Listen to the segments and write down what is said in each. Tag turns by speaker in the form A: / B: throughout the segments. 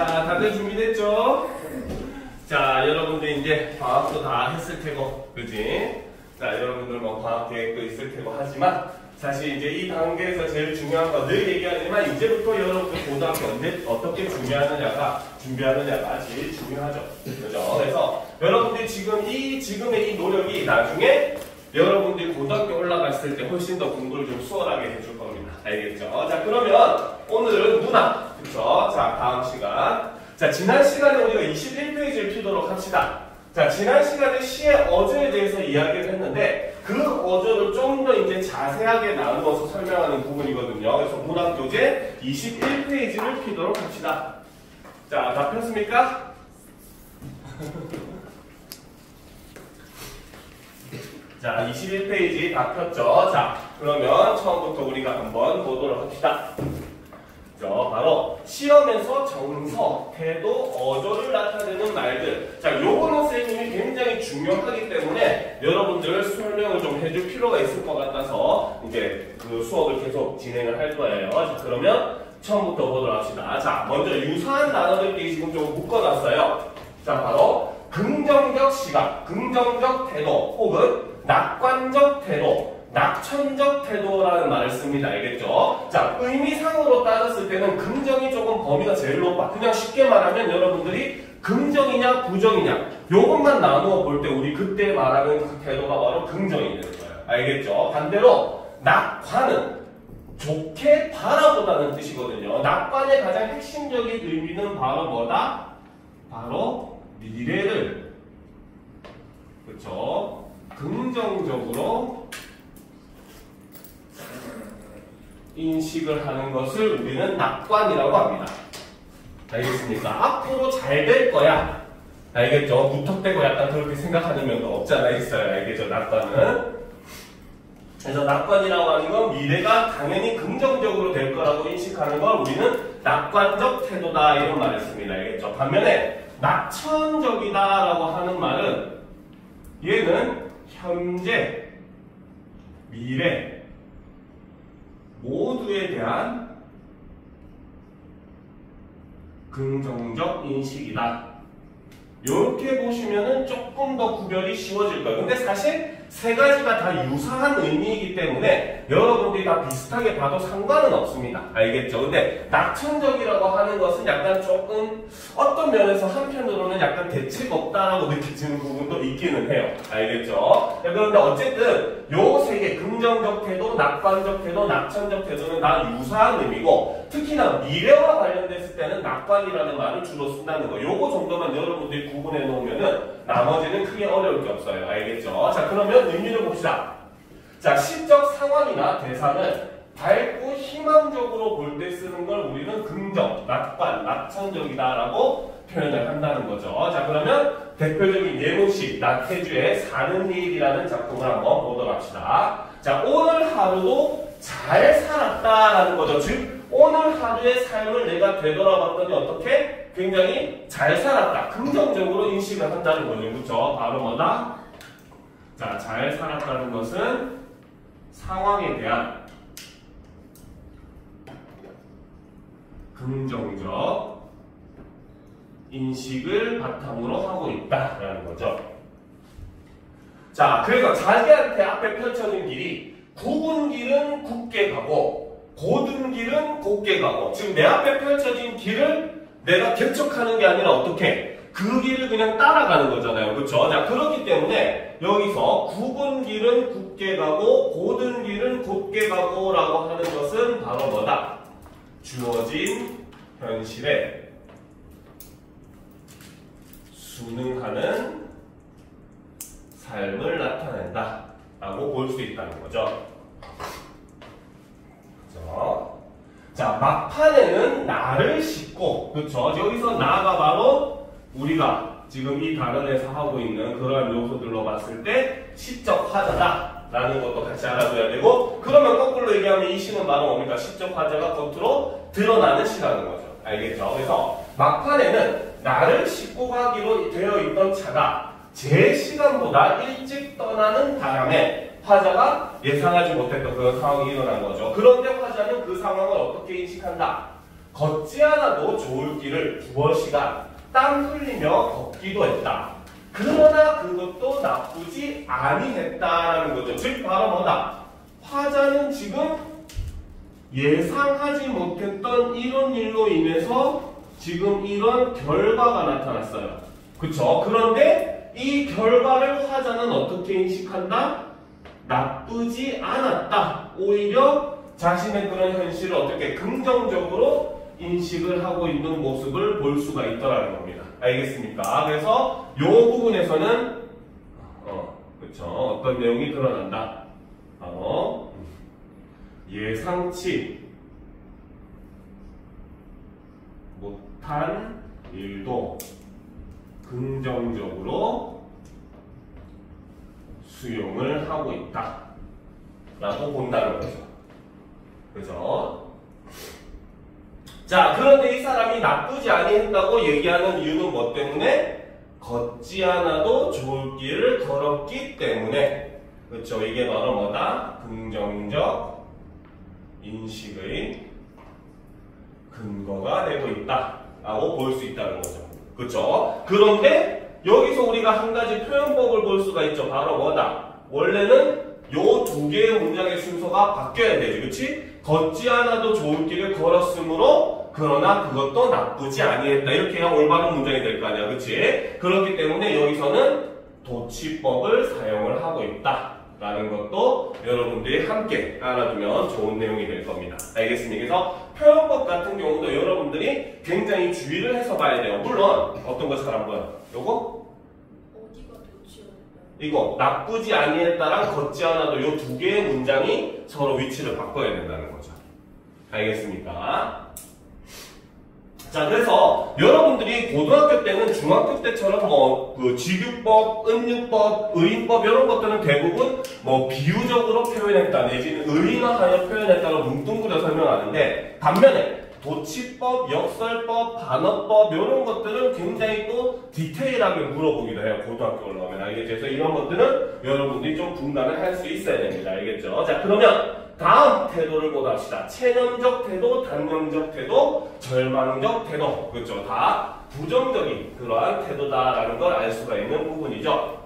A: 자, 다들 준비됐죠? 자, 여러분들 이제 방학도 다 했을 테고, 그지? 자, 여러분들 뭐 방학 계획도 있을 테고 하지만, 사실 이제 이 단계에서 제일 중요한 건 늘 얘기하지만, 이제부터 여러분들 고등학교 언제 어떻게 준비하느냐가 제일 중요하죠. 그죠? 그래서 여러분들 지금의 이 노력이 나중에 여러분들이 고등학교 올라갔을 때 훨씬 더 공부를 좀 수월하게 해줄 겁니다. 알겠죠? 자, 그러면 오늘은 문학. 그쵸? 자, 다음 시간. 자, 지난 시간에 우리가 21페이지를 피도록 합시다. 자, 지난 시간에 시의 어조에 대해서 이야기를 했는데, 그 어조를 좀 더 이제 자세하게 나누어서 설명하는 부분이거든요. 그래서 문학교재 21페이지를 피도록 합시다. 자, 다 폈습니까? 자, 21페이지 다 폈죠? 자, 그러면 처음부터 우리가 한번 보도록 합시다. 바로 시험에서 정서, 태도, 어조를 나타내는 말들. 자, 요거는 선생님이 굉장히 중요하기 때문에 여러분들 설명을 좀 해줄 필요가 있을 것 같아서 이제 그 수업을 계속 진행을 할 거예요. 자, 그러면 처음부터 보도록 합시다. 자, 먼저 유사한 단어들끼리 지금 좀 묶어놨어요. 자, 바로 긍정적 시각, 긍정적 태도, 혹은 낙관적 태도, 낙천적 태도라는 말을 씁니다. 알겠죠? 자, 의미상으로 따졌을 때는 긍정이 조금 범위가 제일 높아. 그냥 쉽게 말하면 여러분들이 긍정이냐 부정이냐 요것만 나누어 볼 때 우리 그때 말하는 그 태도가 바로 긍정이 되는 거예요. 알겠죠? 반대로 낙관은 좋게 바라보다는 뜻이거든요. 낙관의 가장 핵심적인 의미는 바로 뭐다? 바로 미래를, 그쵸? 긍정적으로 인식을 하는 것을 우리는 낙관이라고 합니다. 알겠습니까? 앞으로 잘 될 거야. 알겠죠? 무턱대고 약간 그렇게 생각하는 면도 없지 않아 있어요. 알겠죠? 낙관은. 그래서 낙관이라고 하는 건 미래가 당연히 긍정적으로 될 거라고 인식하는 걸 우리는 낙관적 태도다 이런 말을 씁니다. 알겠죠? 반면에 낙천적이다라고 하는 말은 얘는 현재, 미래 모두에 대한 긍정적 인식이다. 이렇게 보시면은 조금 더 구별이 쉬워질 거예요. 근데 사실 세 가지가 다 유사한 의미이기 때문에 여러분들이 다 비슷하게 봐도 상관은 없습니다. 알겠죠? 근데 낙천적이라고 하는 것은 약간 조금 어떤 면에서 한편으로는 약간 대책 없다라고 느껴지는 부분도 있기는 해요. 알겠죠? 그런데 어쨌든 요 세 개, 긍정적 태도, 낙관적 태도, 낙천적 태도는 다 유사한 의미고, 특히나 미래와 관련됐을 때는 낙관이라는 말을 주로 쓴다는 거. 요거 정도만 여러분들이 구분해 놓으면은 나머지는 크게 어려울 게 없어요. 알겠죠? 자, 그러면 의미를 봅시다. 자, 시적 상황이나 대상을 밝고 희망적으로 볼 때 쓰는 걸 우리는 긍정, 낙관, 낙천적이다라고 표현을 한다는 거죠. 자, 그러면 대표적인 예문식, 나태주의 사는 일이라는 작품을 한번 보도록 합시다. 자, 오늘 하루도 잘 살았다라는 거죠. 즉, 오늘 하루의 삶을 내가 되돌아봤더니 어떻게? 굉장히 잘 살았다. 긍정적으로 인식을 한다는 거죠. 그렇죠? 바로 뭐다? 자, 잘 살았다는 것은 상황에 대한 긍정적 인식을 바탕으로 하고 있다라는 거죠. 자, 그래서 자기한테 앞에 펼쳐진 길이 굽은 길은 굽게 가고 곧은 길은 곧게 가고, 지금 내 앞에 펼쳐진 길을 내가 개척하는 게 아니라 어떻게? 그 길을 그냥 따라가는 거잖아요. 그렇죠? 자, 그렇기 때문에 여기서 굽은 길은 굽게 가고 곧은 길은 곧게 가고 라고 하는 것은 바로 뭐다? 주어진 현실에 순응하는 삶을 나타낸다 라고 볼 수 있다는 거죠. 그렇죠? 자, 막판에는 나를 싣고, 그렇죠? 여기서 나가 바로 우리가 지금 이 단원에서 하고 있는 그러한 요소들로 봤을 때 시적 화자다 라는 것도 같이 알아둬야 되고, 그러면 거꾸로 얘기하면 이 시는 바로 뭡니까? 시적 화자가 겉으로 드러나는 시라는 거죠. 알겠죠? 그래서 막판에는 나를 싣고 가기로 되어 있던 차가 제 시간보다 일찍 떠나는 바람에 화자가 예상하지 못했던 그런 상황이 일어난 거죠. 그런데 화자는 그 상황을 어떻게 인식한다? 걷지 않아도 좋을 길을 두어 시간 땀 흘리며 걷기도 했다. 그러나 그것도 나쁘지 아니했다라는 거죠. 즉 바로 뭐다? 화자는 지금 예상하지 못했던 이런 일로 인해서 지금 이런 결과가 나타났어요. 그쵸? 그런데 이 결과를 화자는 어떻게 인식한다? 나쁘지 않았다. 오히려 자신의 그런 현실을 어떻게 긍정적으로 인식을 하고 있는 모습을 볼 수가 있더라는 겁니다. 알겠습니까? 그래서 이 부분에서는 그쵸? 어떤 내용이 드러난다. 바로 예상치 못한 일도 긍정적으로 수용을 하고 있다 라고 본다는 거죠. 그죠? 자, 그런데 이 사람이 나쁘지 아니했다고 얘기하는 이유는 뭐 때문에? 걷지 않아도 좋을 길을 걸었기 때문에. 그렇죠? 이게 바로 뭐다? 긍정적 인식의 근거가 되고 있다 라고 볼 수 있다는 거죠. 그렇죠? 그런데 여기서 우리가 한 가지 표현법을 볼 수가 있죠. 바로 뭐다? 원래는 요 두 개의 문장의 순서가 바뀌어야 되지. 그치? 걷지 않아도 좋을 길을 걸었으므로 그러나 그것도 나쁘지 아니했다. 이렇게 해야 올바른 문장이 될 거 아니야. 그치? 그렇기 때문에 여기서는 도치법을 사용을 하고 있다 라는 것도 여러분들이 함께 알아두면 좋은 내용이 될 겁니다. 알겠습니까? 그래서 표현법 같은 경우도 여러분들이 굉장히 주의를 해서 봐야 돼요. 물론 어떤 거 잘 안 보여? 요거?
B: 어디가 도치였다?
A: 이거 나쁘지 아니했다랑 걷지 않아도 요 두 개의 문장이 서로 위치를 바꿔야 된다는 거죠. 알겠습니까? 자, 그래서 여러분들이 고등학교 때는 중학교 때처럼 그 직유법, 은유법, 의인법 이런 것들은 대부분 비유적으로 표현했다 내지는 의인화하여 표현했다로 뭉뚱그려 설명하는데, 반면에 도치법, 역설법, 반어법 이런 것들은 굉장히 또 디테일하게 물어보기도 해요. 고등학교 올라오면. 알겠죠? 그래서 이런 것들은 여러분들이 좀 분간을 할 수 있어야 됩니다. 알겠죠? 자, 그러면 다음 태도를 보도록 합시다. 체념적 태도, 단념적 태도, 절망적 태도. 그렇죠? 다 부정적인 그러한 태도다라는 걸 알 수가 있는 부분이죠.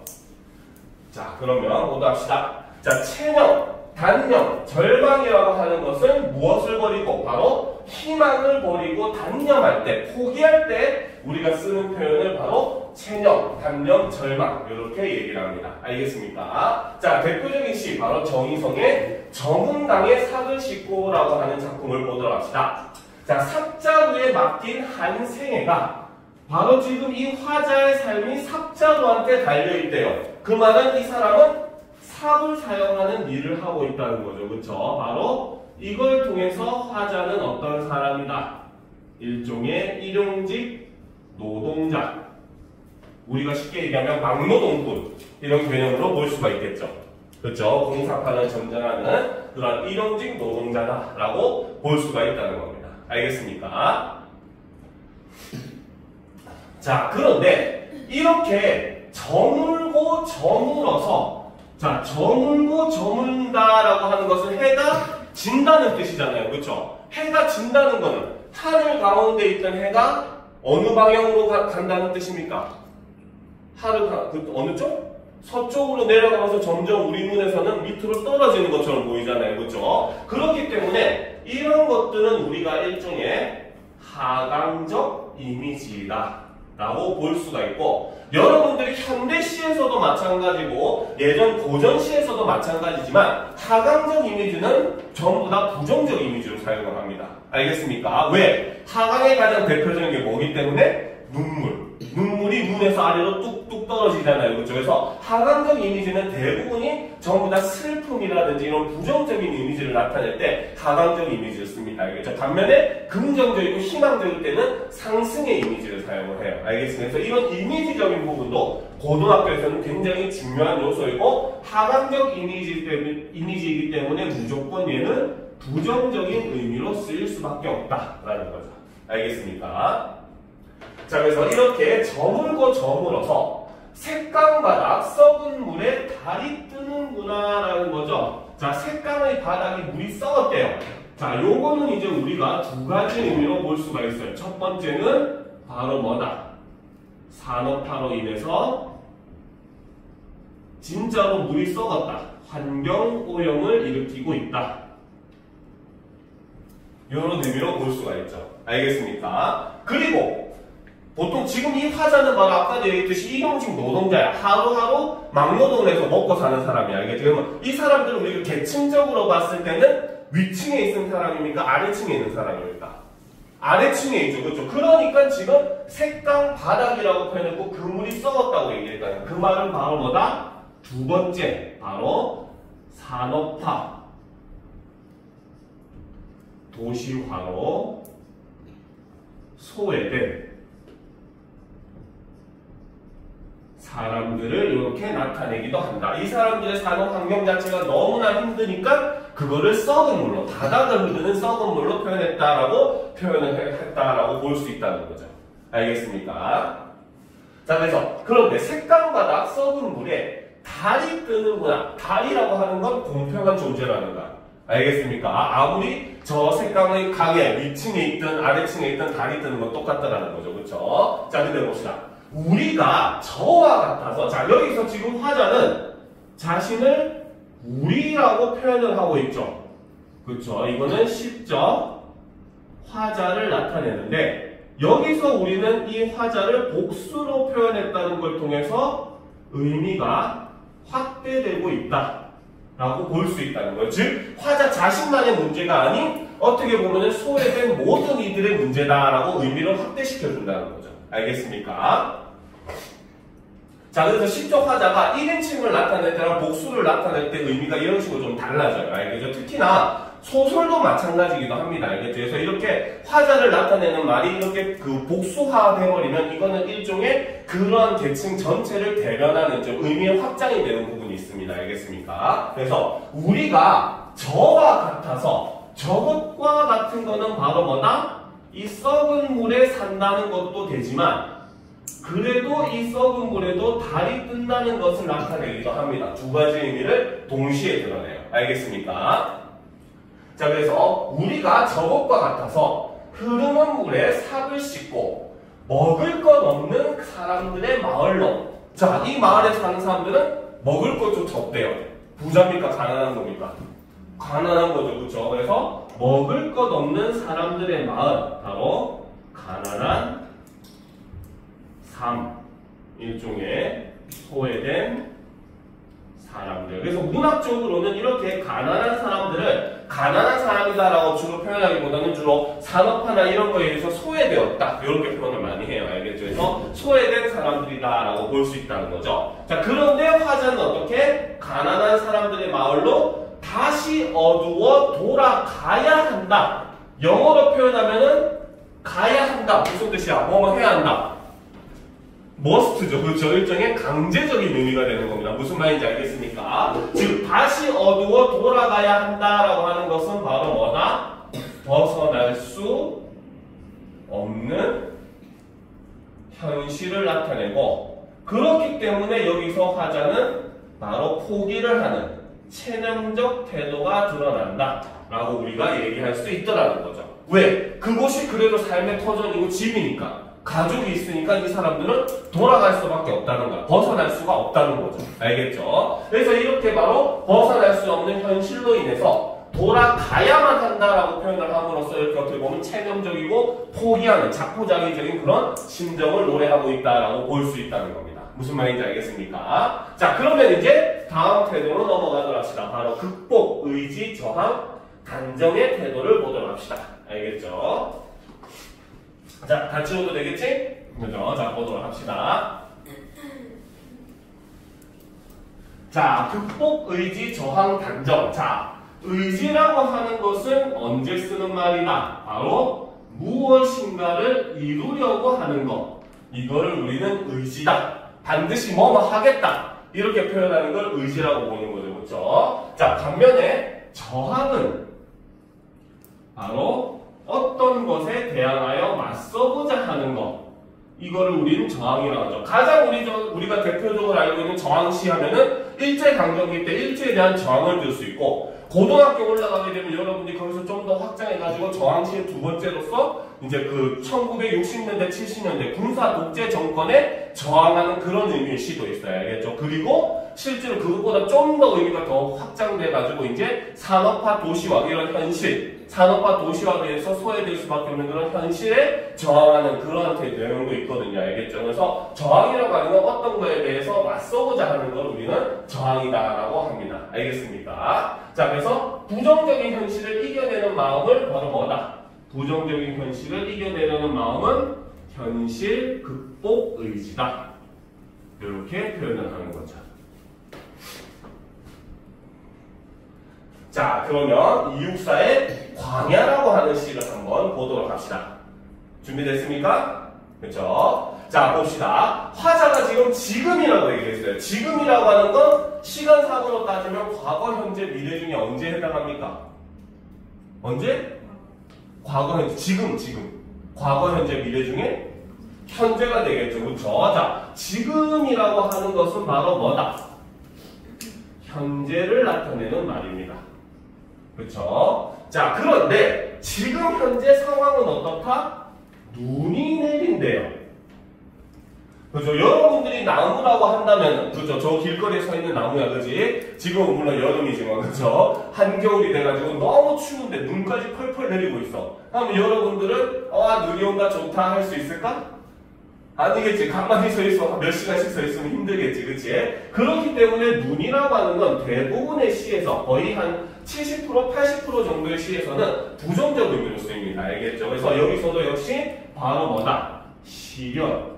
A: 자, 그러면 보도록 합시다. 자, 체념, 단념, 절망이라고 하는 것은 무엇을 버리고? 바로 희망을 버리고 단념할 때, 포기할 때 우리가 쓰는 표현을 바로 체념, 단념, 절망 이렇게 얘기를 합니다. 알겠습니까? 자, 대표적인 시 바로 정희성의 정은강의 삭을 싣고라고 하는 작품을 보도록 합시다. 자, 삭자루에 맡긴 한 생애가 바로 지금 이 화자의 삶이 삭자루한테 달려있대요. 그 말은 이 사람은 삭을 사용하는 일을 하고 있다는 거죠. 그렇죠? 바로 이걸 통해서 화자는 어떤 사람이다? 일종의 일용직 노동자. 우리가 쉽게 얘기하면 막노동꾼 이런 개념으로 볼 수가 있겠죠. 그렇죠? 공사판을 전전하는 그런 일용직 노동자다라고 볼 수가 있다는 겁니다. 알겠습니까? 자, 그런데 이렇게 저물고 저물어서, 자, 저물고 저물다라고 하는 것은 해가 진다는 뜻이잖아요. 그렇죠? 해가 진다는 거는 하늘 가운데 있던 해가 어느 방향으로 간다는 뜻입니까? 어느 쪽? 서쪽으로 내려가면서 점점 우리 눈에서는 밑으로 떨어지는 것처럼 보이잖아요. 그렇죠? 그렇기 때문에 이런 것들은 우리가 일종의 하강적 이미지다 라고 볼 수가 있고, 여러분들이 현대시에서도 마찬가지고 예전 고전시에서도 마찬가지지만 하강적 이미지는 전부 다 부정적 이미지로 사용을 합니다. 알겠습니까? 왜? 하강의 가장 대표적인 게 뭐기 때문에? 눈물이 눈에서 아래로 뚝뚝 떨어지잖아요. 그렇죠? 그래서 하강적 이미지는 대부분이 전부 다 슬픔이라든지 이런 부정적인 이미지를 나타낼 때 하강적 이미지를 씁니다. 알겠죠? 반면에 긍정적이고 희망적일 때는 상승의 이미지를 사용을 해요. 알겠습니다? 그래서 이런 이미지적인 부분도 고등학교에서는 굉장히 중요한 요소이고, 하강적 이미지이기 때문에 무조건 얘는 부정적인 의미로 쓰일 수밖에 없다라는 거죠. 알겠습니까? 자, 그래서 이렇게 저물고 저물어서 색강바닥 썩은 물에 달이 뜨는구나 라는 거죠. 자, 색강의 바닥이 물이 썩었대요. 자, 요거는 이제 우리가 두 가지 의미로 볼 수가 있어요. 첫 번째는 바로 뭐다? 산업화로 인해서 진짜로 물이 썩었다. 환경 오염을 일으키고 있다. 이런 의미로 볼 수가 있죠. 알겠습니까? 그리고 보통 지금 이 화자는 바로 아까도 얘기했듯이 일용직 노동자야. 하루하루 막노동을 해서 먹고 사는 사람이야. 알겠죠? 그러면 이 사람들은 우리가 계층적으로 봤을 때는 위층에 있는 사람입니까? 아래층에 있는 사람입니까? 아래층에 있죠. 그렇죠? 그러니까 지금 색강 바닥이라고 표현했고 그물이 썩었다고 얘기했다는 그 말은 바로 뭐다? 두 번째, 바로 산업화, 도시화로 소외된 사람들을 이렇게 나타내기도 한다. 이 사람들의 산업 환경 자체가 너무나 힘드니까 그거를 썩은 물로, 바닥을 흐르는 썩은 물로 표현을 했다라고 볼 수 있다는 거죠. 알겠습니까? 자, 그래서 그런데 색강바닥 썩은 물에 달이 뜨는구나. 달이라고 하는 건 공평한 존재라는 거야. 알겠습니까? 아무리 저 색강의 강에 위층에 있든 아래층에 있든 달이 뜨는 건 똑같다라는 거죠. 그렇죠? 자, 근데 봅시다. 우리가 저와 같아서, 자, 여기서 지금 화자는 자신을 우리라고 표현을 하고 있죠. 그렇죠? 이거는 시적 화자를 나타내는데 여기서 우리는 이 화자를 복수로 표현했다는 걸 통해서 의미가 확대되고 있다 라고 볼 수 있다는 거예요. 즉 화자 자신만의 문제가 아닌 어떻게 보면 소외된 모든 이들의 문제다라고 의미를 확대시켜준다는 거죠. 알겠습니까? 자, 그래서 시적 화자가 1인칭을 나타낼 때랑 복수를 나타낼 때 의미가 이런 식으로 좀 달라져요. 알겠죠? 특히나 소설도 마찬가지이기도 합니다. 알겠죠? 그래서 이렇게 화자를 나타내는 말이 이렇게 그 복수화돼버리면 이거는 일종의 그러한 계층 전체를 대변하는 좀 의미의 확장이 되는 부분이 있습니다. 알겠습니까? 그래서 우리가 저와 같아서 저것과 같은 거는 바로 뭐다? 이 썩은 물에 산다는 것도 되지만 그래도 이 썩은 물에도 달이 뜬다는 것을 나타내기도 합니다. 두 가지 의미를 동시에 드러내요. 알겠습니까? 자, 그래서 우리가 저것과 같아서 흐르는 물에 삭을 씻고 먹을 것 없는 사람들의 마을로, 자, 이 마을에 사는 사람들은 먹을 것 좀 적대요. 부자입니까? 가난한 겁니까? 가난한 거죠. 그렇죠? 그래서 먹을 것 없는 사람들의 마을, 바로 가난한 삶, 일종의 소외된 사람들. 그래서 문학적으로는 이렇게 가난한 사람들을 가난한 사람이다라고 주로 표현하기보다는 주로 산업화나 이런 거에 의해서 소외되었다, 이렇게 표현을 많이 해요. 알겠죠? 그래서 소외된 사람들이다라고 볼 수 있다는 거죠. 자, 그런데 화자는 어떻게? 가난한 사람들의 마을로 다시 어두워 돌아가야 한다. 영어로 표현하면은 가야 한다. 무슨 뜻이야? 뭐뭐 해야 한다. 머스트죠. 그렇죠. 일종의 강제적인 의미가 되는 겁니다. 무슨 말인지 알겠습니까? 즉 다시 어두워 돌아가야 한다라고 하는 것은 바로 뭐다? 벗어날 수 없는 현실을 나타내고, 그렇기 때문에 여기서 화자는 바로 포기를 하는 체념적 태도가 드러난다 라고 우리가 얘기할 수 있더라는 거죠. 왜? 그곳이 그래도 삶의 터전이고 집이니까, 가족이 있으니까 이 사람들은 돌아갈 수밖에 없다는 거야. 벗어날 수가 없다는 거죠. 알겠죠? 그래서 이렇게 바로 벗어날 수 없는 현실로 인해서 돌아가야만 한다라고 표현을 함으로써 이렇게 어떻게 보면 체념적이고 포기하는 자포자기적인 그런 심정을 노래하고 있다라고 볼 수 있다는 겁니다. 무슨 말인지 알겠습니까? 자, 그러면 이제 다음 태도로 넘어가도록 합시다. 바로 극복, 의지, 저항, 단정의 태도를 보도록 합시다. 알겠죠? 자, 다 지워도 되겠지? 그죠? 자, 보도록 합시다. 자, 극복, 의지, 저항, 단정. 자, 의지라고 하는 것은 언제 쓰는 말이다? 바로 무엇인가를 이루려고 하는 것. 이거를 우리는 의지다. 반드시 뭐뭐 하겠다. 이렇게 표현하는 걸 의지라고 보는 거죠. 그렇죠? 자, 반면에 저항은 바로 어떤 것에 대항하여 맞서보자 하는 것. 이거를 우리는 저항이라고 하죠. 가장 우리가 대표적으로 알고 있는 저항시 하면은 일제강점기 때 일제에 대한 저항을 들 수 있고, 고등학교 올라가게 되면 여러분들이 거기서 좀 더 확장해가지고 저항시의 두 번째로서 이제 그 1960년대, 70년대 군사 독재 정권에 저항하는 그런 의미의 시도 있어요. 알겠죠? 그리고 실제로 그것보다 좀 더 의미가 더 확장돼가지고 이제 산업화 도시화 이런 현실, 산업화 도시화에 의해서 소외될 수밖에 없는 그런 현실에 저항하는 그런 내용도 있거든요. 알겠죠? 그래서 저항이라고 하는 건 어떤 거에 대해서 맞서고자 하는 걸 우리는 저항이다라고 합니다. 알겠습니까? 자, 그래서 부정적인 현실을 이겨내는 마음을 바로 뭐다? 부정적인 현실을 이겨내려는 마음은 현실 극복 의지다. 이렇게 표현을 하는 거죠. 자, 그러면 이육사의 광야라고 하는 시를 한번 보도록 합시다. 준비됐습니까? 그렇죠? 자, 봅시다. 화자가 지금이라고 얘기했어요. 지금이라고 하는 건 시간상으로 따지면 과거, 현재, 미래 중에 언제 해당합니까? 언제? 과거, 현재, 지금. 과거, 현재, 미래 중에 현재가 되겠죠. 그렇죠? 자, 지금이라고 하는 것은 바로 뭐다? 현재를 나타내는 말입니다. 그렇죠? 자, 그런데 지금 현재 상황은 어떻다? 눈이 내린대요. 그죠? 여러분들이 나무라고 한다면, 그죠? 저 길거리에 서 있는 나무야, 그지? 지금은 물론 여름이지만, 그죠? 한겨울이 돼가지고 너무 추운데 눈까지 펄펄 내리고 있어. 그럼 여러분들은, 눈이 온다, 좋다 할 수 있을까? 아니겠지. 가만히 서 있어. 몇 시간씩 서 있으면 힘들겠지. 그치? 그렇기 때문에 눈이라고 하는 건 대부분의 시에서 거의 한 70%, 80% 정도의 시에서는 부정적 의미로 쓰입니다. 알겠죠? 그래서 여기서도 역시 바로 뭐다? 시련.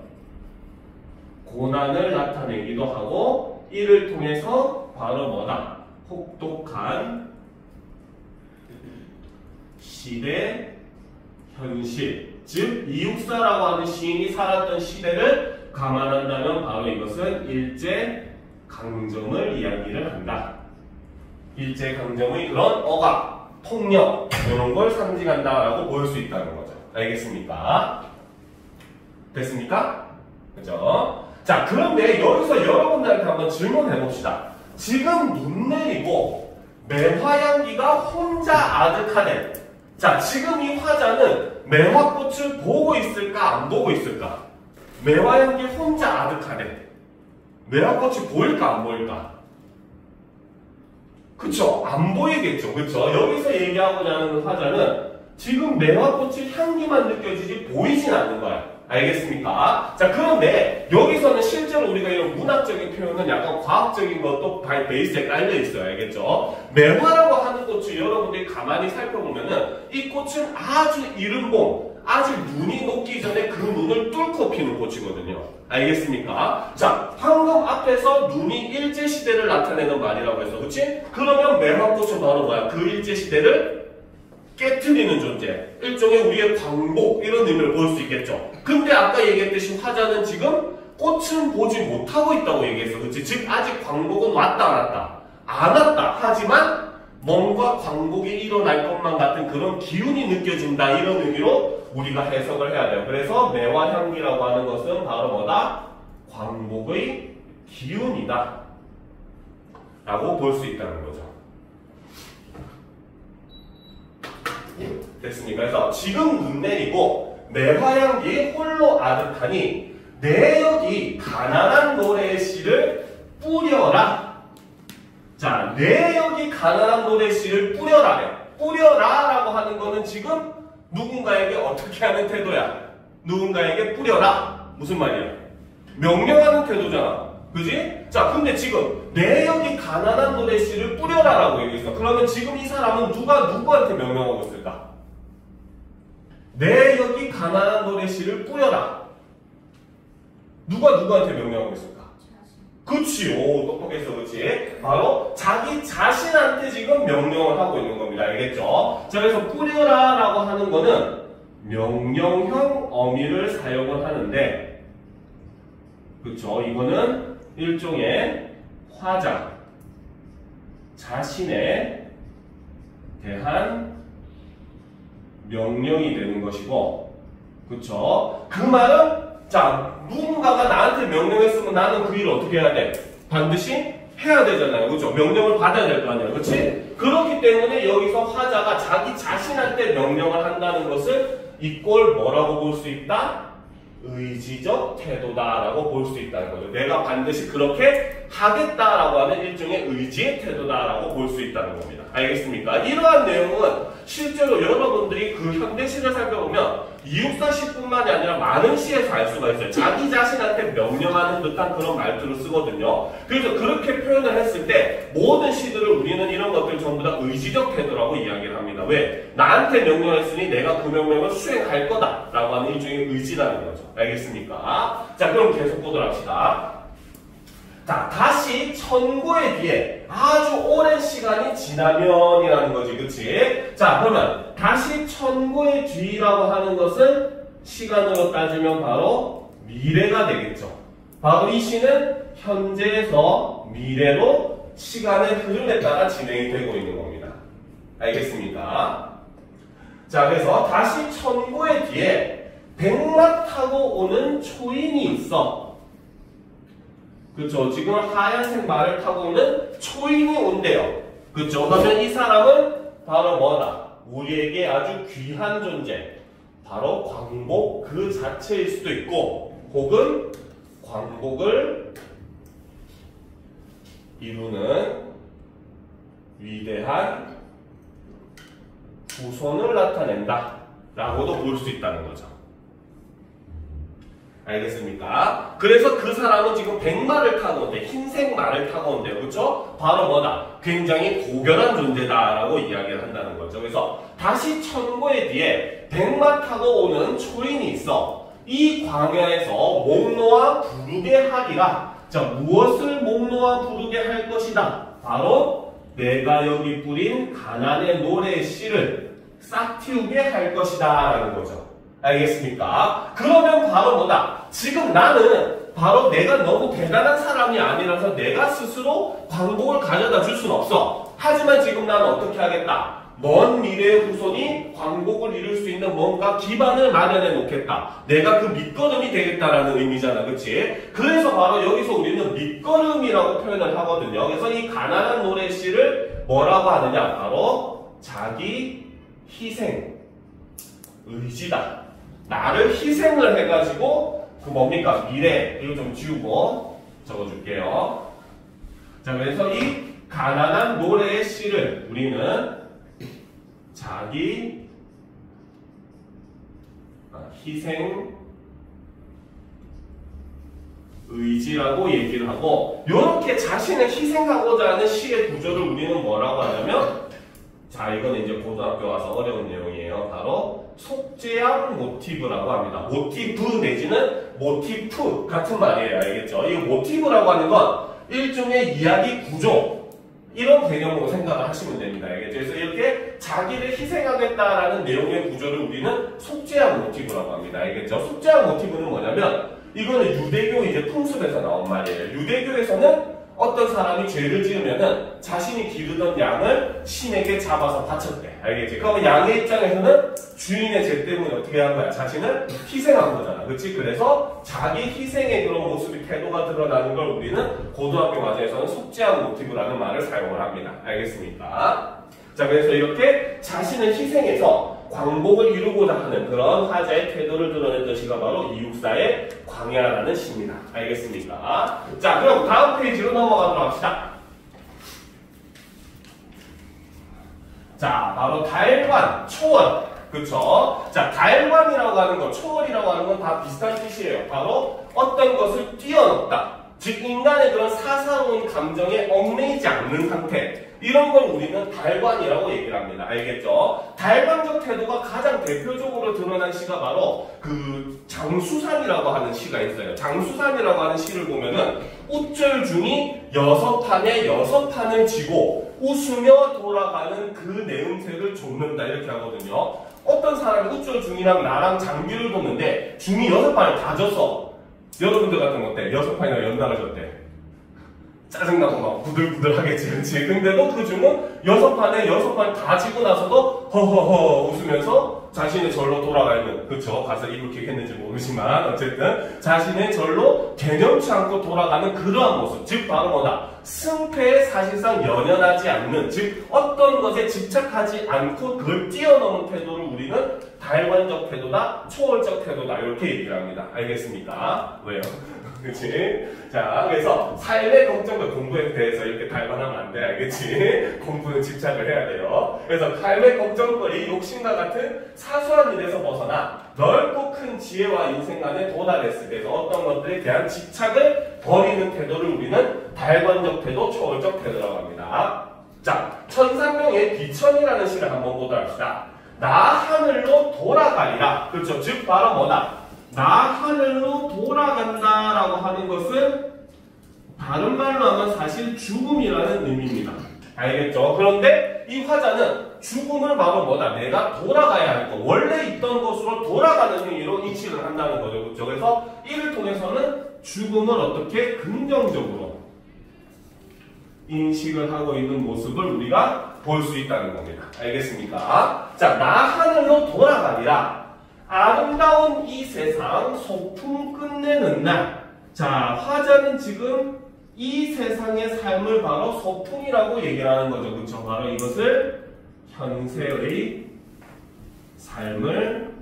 A: 고난을 나타내기도 하고 이를 통해서 바로 뭐다? 혹독한 시대 현실. 즉 이육사라고 하는 시인이 살았던 시대를 감안한다면 바로 이것은 일제강점을 이야기를 한다. 일제강점의 그런 억압, 폭력 이런 걸 상징한다라고 볼 수 있다는 거죠. 알겠습니까? 됐습니까? 그죠? 자, 그런데 여기서 여러분들한테 한번 질문해 봅시다. 지금 눈 내리고 매화향기가 혼자 아득하네. 자, 지금 이 화자는 매화꽃을 보고 있을까 안 보고 있을까? 매화향기 혼자 아득하네. 매화꽃이 보일까 안 보일까? 그쵸? 안 보이겠죠. 그쵸? 여기서 얘기하고자 하는 화자는 지금 매화꽃의 향기만 느껴지지 보이진 않는 거야. 알겠습니까? 자, 그런데 여기서는 실제로 우리가 이런 문학적인 표현은 약간 과학적인 것도 베이스에 깔려 있어요. 알겠죠? 매화라고 하는 꽃을 여러분들이 가만히 살펴보면은 이 꽃은 아주 이른 봄, 아직 눈이 녹기 전에 그 눈을 뚫고 피는 꽃이거든요. 알겠습니까? 자, 방금 앞에서 눈이 일제시대를 나타내는 말이라고 해서, 그치? 그러면 매화꽃은 바로 뭐야? 그 일제시대를 깨트리는 존재, 일종의 우리의 광복 이런 의미를 볼 수 있겠죠. 근데 아까 얘기했듯이 화자는 지금 꽃은 보지 못하고 있다고 얘기했어. 그치? 즉 아직 광복은 왔다 안 왔다? 안 왔다. 하지만 뭔가 광복이 일어날 것만 같은 그런 기운이 느껴진다. 이런 의미로 우리가 해석을 해야 돼요. 그래서 매화향기라고 하는 것은 바로 뭐다? 광복의 기운이다 라고 볼 수 있다는 거죠. 됐습니까? 그래서 지금 눈 내리고 매화향기 홀로 아득하니 내 여기 가난한 노래의 씨를 뿌려라. 자, 내 여기 가난한 노래의 씨를 뿌려라. 뿌려라 라고 하는 거는 지금 누군가에게 어떻게 하는 태도야? 누군가에게 뿌려라. 무슨 말이야? 명령하는 태도잖아. 그지? 자, 근데 지금 내 여기 가난한 노래의 씨를 뿌려라 라고 얘기했어. 그러면 지금 이 사람은 누구한테 명령하고 있을까? 내 여기 가난한 노래의 씨를 뿌려라. 누구한테 명령하고 있을까? 그치. 오, 똑똑했어. 그치? 바로 자기 자신한테 지금 명령을 하고 있는 겁니다. 알겠죠? 자, 그래서 뿌려라 라고 하는 거는 명령형 어미를 사용을 하는데, 그쵸? 이거는 일종의 화자 자신에 대한 명령이 되는 것이고, 그쵸? 그 말은, 자, 누군가가 나한테 명령했으면 나는 그 일을 어떻게 해야 돼? 반드시 해야 되잖아요. 그렇죠? 명령을 받아야 될 거 아니에요. 그렇지? 그렇기 때문에 여기서 화자가 자기 자신한테 명령을 한다는 것을 이 꼴 뭐라고 볼 수 있다? 의지적 태도다라고 볼 수 있다는 거죠. 내가 반드시 그렇게 하겠다라고 하는 일종의 의지의 태도다라고 볼 수 있다는 겁니다. 알겠습니까? 이러한 내용은 실제로 여러분들이 그 현대시를 살펴보면 이육사 시뿐만이 아니라 많은 시에서 알 수가 있어요. 자기 자신한테 명령하는 듯한 그런 말투를 쓰거든요. 그래서 그렇게 표현을 했을 때 모든 시들을 우리는 이런 것들 전부 다 의지적 태도라고 이야기를 합니다. 왜? 나한테 명령했으니 내가 그 명령을 수행할 거다라고 하는 일종의 의지라는 거죠. 알겠습니까? 자, 그럼 계속 보도록 합시다. 자, 다시 천고에 비해 아주 오랜 시간이 지나면이라는 거지, 그치? 자, 그러면 다시 천고의 뒤라고 하는 것은 시간으로 따지면 바로 미래가 되겠죠. 바로 이 시는 현재에서 미래로 시간의 흐름에 따라 진행이 되고 있는 겁니다. 알겠습니까? 자, 그래서 다시 천고의 뒤에 백마 타고 오는 초인이 있어. 그렇죠. 지금 하얀색 말을 타고 오는 초인이 온대요. 그렇죠. 그러면 이 사람은 바로 뭐다? 우리에게 아주 귀한 존재. 바로 광복 그 자체일 수도 있고, 혹은 광복을 이루는 위대한 후손을 나타낸다 라고도 볼 수 있다는 거죠. 알겠습니까? 그래서 그 사람은 지금 백마를 타고 온대. 흰색 말을 타고 온대요. 그렇죠? 바로 뭐다? 굉장히 고결한 존재다라고 이야기를 한다는 거죠. 그래서 다시 천고에 뒤에 백마 타고 오는 초인이 있어. 이 광야에서 목 놓아 부르게 하리라. 자, 무엇을 목 놓아 부르게 할 것이다? 바로 내가 여기 뿌린 가난의 노래의 씨를 싹 틔우게 할 것이다 라는 거죠. 알겠습니까? 그러면 바로 뭐다? 지금 나는 바로 내가 너무 대단한 사람이 아니라서 내가 스스로 광복을 가져다 줄 수는 없어. 하지만 지금 나는 어떻게 하겠다? 먼 미래의 후손이 광복을 이룰 수 있는 뭔가 기반을 마련해 놓겠다. 내가 그 밑거름이 되겠다라는 의미잖아. 그치? 그래서 바로 여기서 우리는 밑거름이라고 표현을 하거든요. 그래서 이 가난한 노래씨를 뭐라고 하느냐? 바로 자기 희생, 의지다. 나를 희생을 해가지고 그 뭡니까? 미래. 이거 좀 지우고 적어줄게요. 자, 그래서 이 가난한 노래의 씨를 우리는 자기 희생 의지라고 얘기를 하고, 이렇게 자신을 희생하고자 하는 시의 구조를 우리는 뭐라고 하냐면, 자, 이거는 이제 고등학교 와서 어려운 내용이에요. 바로 속죄함 모티브라고 합니다. 모티브 내지는 모티프 같은 말이에요. 알겠죠? 이 모티브라고 하는 건 일종의 이야기 구조, 이런 개념으로 생각을 하시면 됩니다. 알겠죠? 그래서 이렇게 자기를 희생하겠다라는 내용의 구조를 우리는 속죄함 모티브라고 합니다. 알겠죠? 속죄함 모티브는 뭐냐면, 이거는 유대교 이제 풍습에서 나온 말이에요. 유대교에서는 어떤 사람이 죄를 지으면은 자신이 기르던 양을 신에게 잡아서 바쳤대. 알겠지? 그러면 양의 입장에서는 주인의 죄 때문에 어떻게 한 거야? 자신을 희생한 거잖아. 그렇지? 그래서 자기 희생의 그런 모습이 태도가 드러나는 걸 우리는 고등학교 과정에서는 속죄함 모티브라는 말을 사용을 합니다. 알겠습니까? 자, 그래서 이렇게 자신을 희생해서 광복을 이루고자 하는 그런 화자의 태도를 드러냈던 시가 바로 이육사의 광야라는 시입니다. 알겠습니까? 자, 그럼 다음 페이지로 넘어가도록 합시다. 자, 바로 달관, 초월. 그쵸? 자, 달관이라고 하는 것, 초월이라고 하는 건 다 비슷한 뜻이에요. 바로 어떤 것을 뛰어넘다. 즉, 인간의 그런 사사로운 감정에 얽매이지 않는 상태. 이런 걸 우리는 달관이라고 얘기를 합니다. 알겠죠? 달관적 태도가 가장 대표적으로 드러난 시가 바로 그 장수산이라고 하는 시가 있어요. 장수산이라고 하는 시를 보면은 우쩔중이 6판에 6판을 쥐고 웃으며 돌아가는 그 내음새를 좇는다 이렇게 하거든요. 어떤 사람이 우쩔중이랑 나랑 장비를 뒀는데 중이 6판을 다 졌어. 여러분들 같은 거 어때? 6판이나 연달아 졌대. 짜증나고 막 부들부들하겠지, 그렇지? 근데도 그 줌은 6판 다 지고 나서도 허허허 웃으면서 자신의 절로 돌아가 있는, 그쵸? 가서 이불킥 했는지 모르지만 어쨌든 자신의 절로 개념치 않고 돌아가는 그러한 모습, 즉 바로 뭐다? 승패에 사실상 연연하지 않는, 즉 어떤 것에 집착하지 않고 그걸 뛰어넘은 태도를 우리는 달관적 태도다, 초월적 태도다 이렇게 얘기를 합니다. 알겠습니까? 왜요? 그치? 자, 그래서 삶의 걱정과 공부에 대해서 이렇게 달관하면 안 돼, 알겠지? 공부는 집착을 해야 돼요. 그래서 삶의 걱정거리, 욕심과 같은 사소한 일에서 벗어나 넓고 큰 지혜와 인생 간에 도달했을 때 어떤 것들에 대한 집착을 버리는 태도를 우리는 달관적 태도, 초월적 태도라고 합니다. 자, 천상명의 비천이라는 시를 한번 보도록 합시다. 나 하늘로 돌아가리라. 그렇죠? 즉 바로 뭐다? 나 하늘로 돌아간다라고 하는 것은 다른 말로 하면 사실 죽음이라는 의미입니다. 알겠죠? 그런데 이 화자는 죽음을 바로 뭐다? 내가 돌아가야 할 것, 원래 있던 곳으로 돌아가는 행위로 인식을 한다는 거죠. 그렇죠? 그래서 이를 통해서는 죽음을 어떻게 긍정적으로 인식을 하고 있는 모습을 우리가 볼 수 있다는 겁니다. 알겠습니까? 자, 나 하늘로 돌아가리라. 아름다운 이 세상 소풍 끝내는 날. 자, 화자는 지금 이 세상의 삶을 바로 소풍이라고 얘기를 하는 거죠. 그렇죠? 바로 이것을 현세의 삶을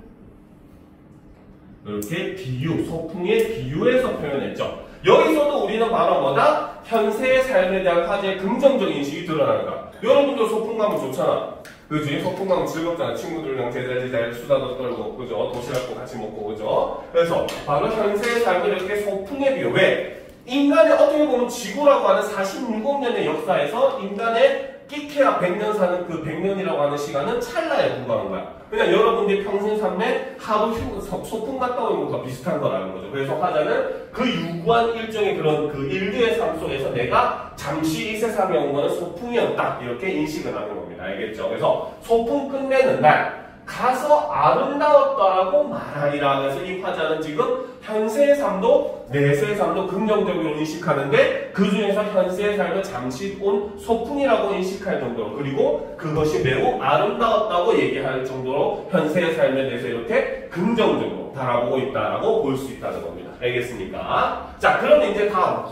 A: 이렇게 비유, 소풍의 비유에서 표현했죠. 여기서도 우리는 바로 뭐다? 현세의 삶에 대한 화제의 긍정적인 인식이 드러나는 거야. 여러분도 소풍 가면 좋잖아. 그지? 소풍 가면 즐겁잖아. 친구들이랑 제잘제잘 수다도 떨고, 그죠? 도시락도 같이 먹고, 그죠? 그래서 바로 현세의 삶을 이렇게 소풍에 비유. 왜? 인간의 어떻게 보면 지구라고 하는 47년의 역사에서 인간의 끼케야 100년 사는 그 100년이라고 하는 시간은 찰나에 불과한 거야. 그냥 여러분들이 평생 삶에 하루 소풍 갔다 오는 것과 비슷한 거라는 거죠. 그래서 화자는 그 유구한 일종의 그런 그 인류의 삶 속에서 내가 잠시 이 세상에 온 거는 소풍이었다. 이렇게 인식을 하는 겁니다. 알겠죠? 그래서 소풍 끝내는 날 가서 아름다웠다라고 말하리라. 그래서 이 화자는 지금 현세의 삶도 내세의 삶도 긍정적으로 인식하는데 그 중에서 현세의 삶을 잠시 온 소풍이라고 인식할 정도로, 그리고 그것이 매우 아름다웠다고 얘기할 정도로 현세의 삶에 대해서 이렇게 긍정적으로 바라보고 있다라고 볼 수 있다는 겁니다. 알겠습니까? 자, 그럼 이제 다음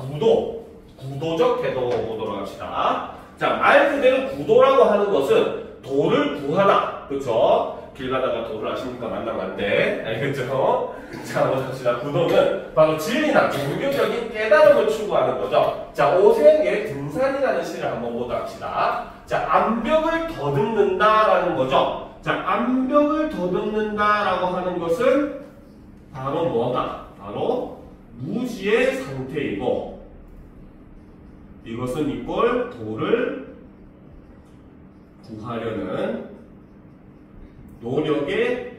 A: 구도적 태도 보도록 합시다. 자, 말 그대로 구도라고 하는 것은 도를 구하다. 그쵸? 길 가다가 도를 아십니까? 만나면 안 돼. 알겠죠? 자, 보십시다. 구도는 바로 진리나 종교적인 깨달음을 추구하는 거죠. 자, 오세영의 등산이라는 시를 한번 보도록 합시다. 자, 암벽을 더듬는다라는 거죠. 자, 암벽을 더듬는다라고 하는 것은 바로 뭐다? 바로 무지의 상태이고, 이것은 이꼴 도를 구하려는 노력의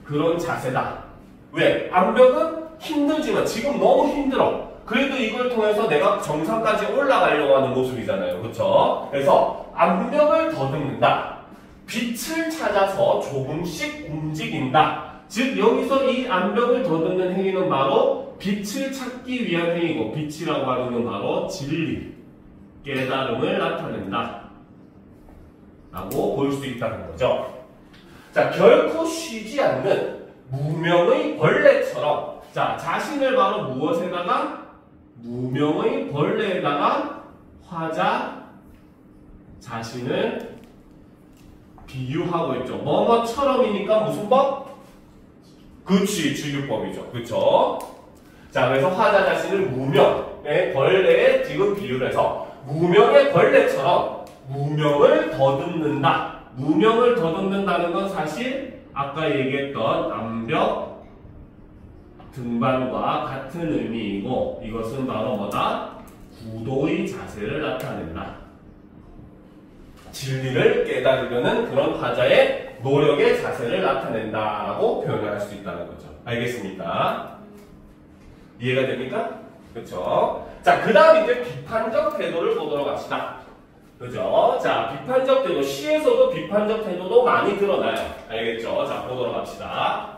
A: 그런 자세다. 왜? 암벽은 힘들지만 지금 너무 힘들어. 그래도 이걸 통해서 내가 정상까지 올라가려고 하는 모습이잖아요. 그렇죠? 그래서 암벽을 더듬는다. 빛을 찾아서 조금씩 움직인다. 즉 여기서 이 암벽을 더듬는 행위는 바로 빛을 찾기 위한 행위고, 빛이라고 하는 건 바로 진리, 깨달음을 나타낸다 라고 볼 수 있다는 거죠. 자, 결코 쉬지 않는 무명의 벌레처럼, 자, 자신을 바로 무엇에다가? 무명의 벌레에다가 화자 자신을 비유하고 있죠. 뭐뭐처럼이니까 무슨 법? 그치, 주유법이죠. 그쵸? 자, 그래서 화자 자신을 무명의 벌레에 지금 비유를 해서 무명의 벌레처럼 무명을 더듬는다. 무명을 더듬는다는 건 사실 아까 얘기했던 암벽 등반과 같은 의미이고, 이것은 바로 뭐다? 구도의 자세를 나타낸다. 진리를 깨달으려는 그런 화자의 노력의 자세를 나타낸다라고 표현을 할 수 있다는 거죠. 알겠습니까? 이해가 됩니까? 그렇죠? 자, 그 다음 이제 비판적 태도를 보도록 합시다. 그죠? 자, 비판적 태도. 시에서도 비판적 태도도 많이 드러나요. 알겠죠? 자, 보도록 합시다.